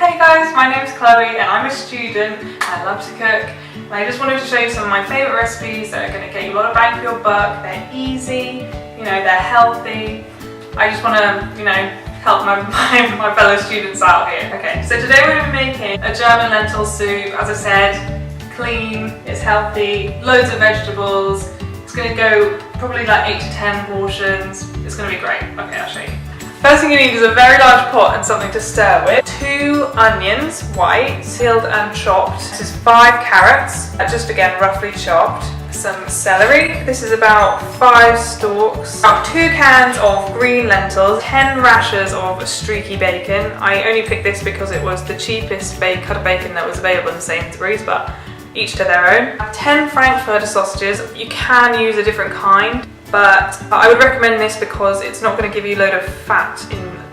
Hey guys, my name is Chloe and I'm a student and I love to cook. And I just wanted to show you some of my favourite recipes that are going to get you a lot of bang for your buck. They're easy, they're healthy. I just want to, help my fellow students out here. Okay, so today we're going to be making a German lentil soup. As I said, clean, it's healthy, loads of vegetables. It's going to go probably like 8 to 10 portions. It's going to be great. Okay, I'll show you. First thing you need is a very large pot and something to stir with. 2 onions, white, peeled and chopped. This is 5 carrots, just again roughly chopped. Some celery. This is about 5 stalks. About 2 cans of green lentils. 10 rashers of streaky bacon. I only picked this because it was the cheapest cut of bacon that was available in Sainsbury's, but each to their own. 10 frankfurter sausages. You can use a different kind, but I would recommend this because it's not going to give you a load of fat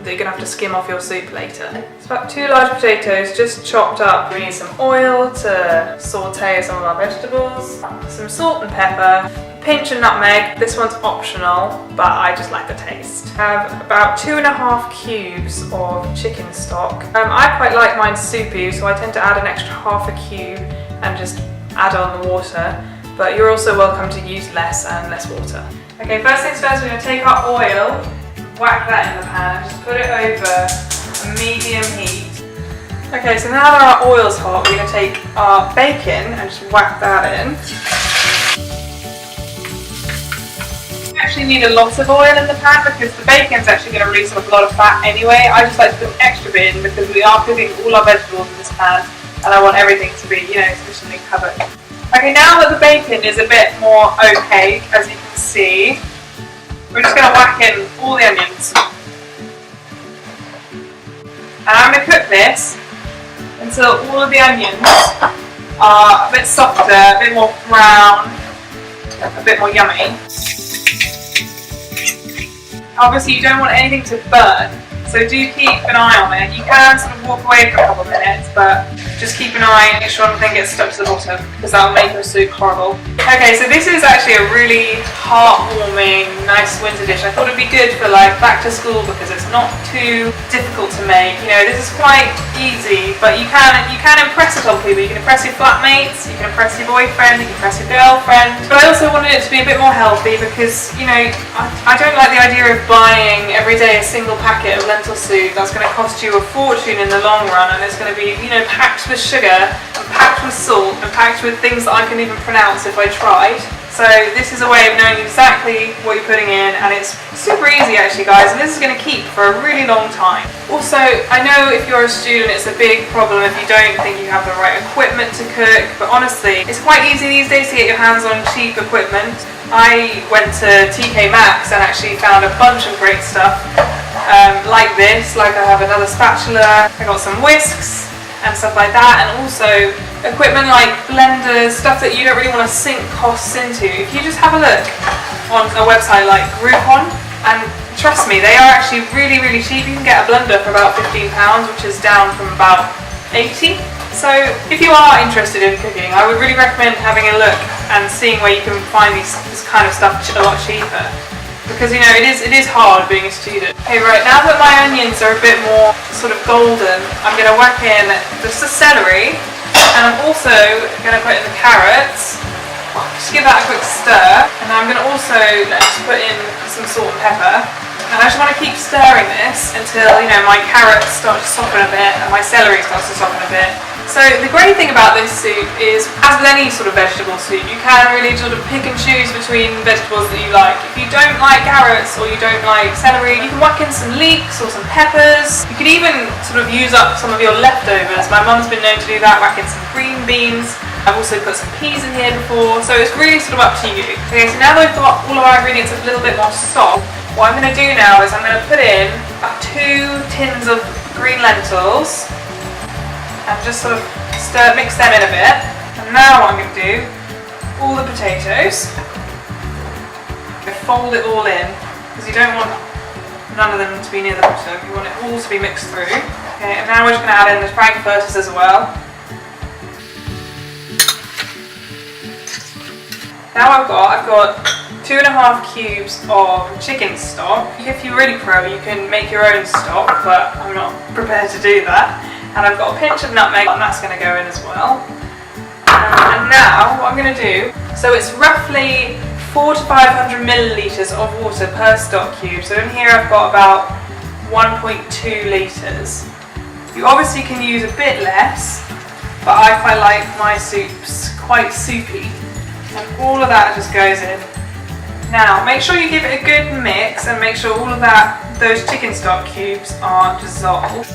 that you're going to have to skim off your soup later. It's about 2 large potatoes just chopped up. We need some oil to saute some of our vegetables, some salt and pepper, a pinch of nutmeg. This one's optional, but I just like the taste. Have about 2½ cubes of chicken stock. I quite like mine soupy, so I tend to add an extra ½ cube and just add on the water, but you're also welcome to use less and less water. Okay, first things first, we're going to take our oil, whack that in the pan, and just put it over a medium heat. Okay, so now that our oil's hot, we're going to take our bacon and just whack that in. You actually need a lot of oil in the pan because the bacon's actually going to release a lot of fat anyway. I just like to put an extra bit in because we are cooking all our vegetables in this pan and I want everything to be, sufficiently covered. Okay, now that the bacon is a bit more opaque, as you can see, we're just going to whack in all the onions. And I'm going to cook this until all of the onions are a bit softer, a bit more brown, a bit more yummy. Obviously you don't want anything to burn, so do keep an eye on it. You can sort of walk away for a couple of minutes, but just keep an eye and make sure nothing gets stuck to the bottom because that'll make your soup horrible. Okay, so this is actually a really heartwarming, nice winter dish. I thought it'd be good for back to school because it's not too difficult to make. This is quite easy, but you can impress it on people. You can impress your flatmates, you can impress your boyfriend, you can impress your girlfriend. But I also wanted it to be a bit more healthy because, I don't like the idea of buying every day a single packet of lentil soup. That's going to cost you a fortune in the long run, and it's going to be, packed with sugar and packed with salt and packed with things that I couldn't even pronounce if I tried. So this is a way of knowing exactly what you're putting in, and it's super easy actually, guys, and this is going to keep for a really long time. Also, I know if you're a student it's a big problem if you don't think you have the right equipment to cook, but honestly it's quite easy these days to get your hands on cheap equipment. I went to TK Maxx and actually found a bunch of great stuff like this, I have another spatula, I got some whisks and stuff like that, and also equipment like blenders, stuff that you don't really want to sink costs into. If you just have a look on a website like Groupon, and trust me, they are actually really, really cheap. You can get a blender for about £15, which is down from about 80. So if you are interested in cooking, I would really recommend having a look and seeing where you can find this kind of stuff a lot cheaper. Because it is hard being a student. Okay, right, now that my onions are a bit more sort of golden, I'm going to whack in just the celery, and I'm also going to put in the carrots. Just give that a quick stir, and I'm going to also put in some salt and pepper. And I just want to keep stirring this until my carrots start to soften a bit and my celery starts to soften a bit. So the great thing about this soup is, as with any sort of vegetable soup, you can really sort of pick and choose between vegetables that you like. If you don't like carrots or you don't like celery, you can whack in some leeks or some peppers. You could even sort of use up some of your leftovers. My mum's been known to do that, whack in some green beans. I've also put some peas in here before, so it's really sort of up to you. Okay, so now that we've got all of our ingredients a little bit more soft, what I'm going to do now is I'm going to put in about 2 tins of green lentils and just sort of mix them in a bit. And now what I'm going to do, all the potatoes, fold it all in because you don't want none of them to be near the bottom, you want it all to be mixed through. Okay, and now we're just going to add in the frankfurters as well. Now I've got 2½ cubes of chicken stock. If you're really pro, you can make your own stock, but I'm not prepared to do that. And I've got a pinch of nutmeg, and that's going to go in as well. And now, what I'm going to do, so it's roughly 400 to 500 millilitres of water per stock cube. So in here I've got about 1.2 litres. You obviously can use a bit less, but I quite like my soups quite soupy. And all of that just goes in. Now, make sure you give it a good mix and make sure all of those chicken stock cubes are dissolved.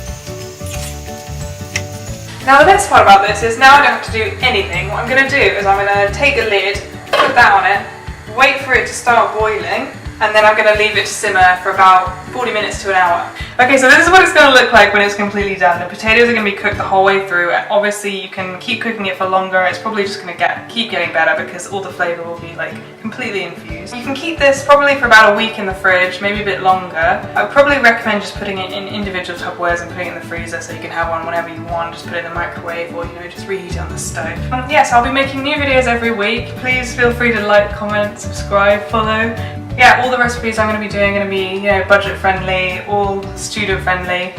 Now the best part about this is now I don't have to do anything. What I'm going to do is I'm going to take a lid, put that on it, wait for it to start boiling, and then I'm going to leave it to simmer for about 40 minutes to an hour. Okay, so this is what it's going to look like when it's completely done. The potatoes are going to be cooked the whole way through, and obviously you can keep cooking it for longer. It's probably just going to keep getting better because all the flavour will be like completely infused. You can keep this probably for about a week in the fridge, maybe a bit longer. I would probably recommend just putting it in individual Tupperwares and putting it in the freezer so you can have one whenever you want. Just put it in the microwave or, you know, just reheat it on the stove. Yes, I'll be making new videos every week. Please feel free to like, comment, subscribe, follow. Yeah, all the recipes I'm going to be doing are going to be, you know, budget friendly, all student friendly,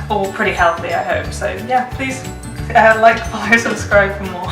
all pretty healthy, I hope. So yeah, please like, follow, subscribe for more.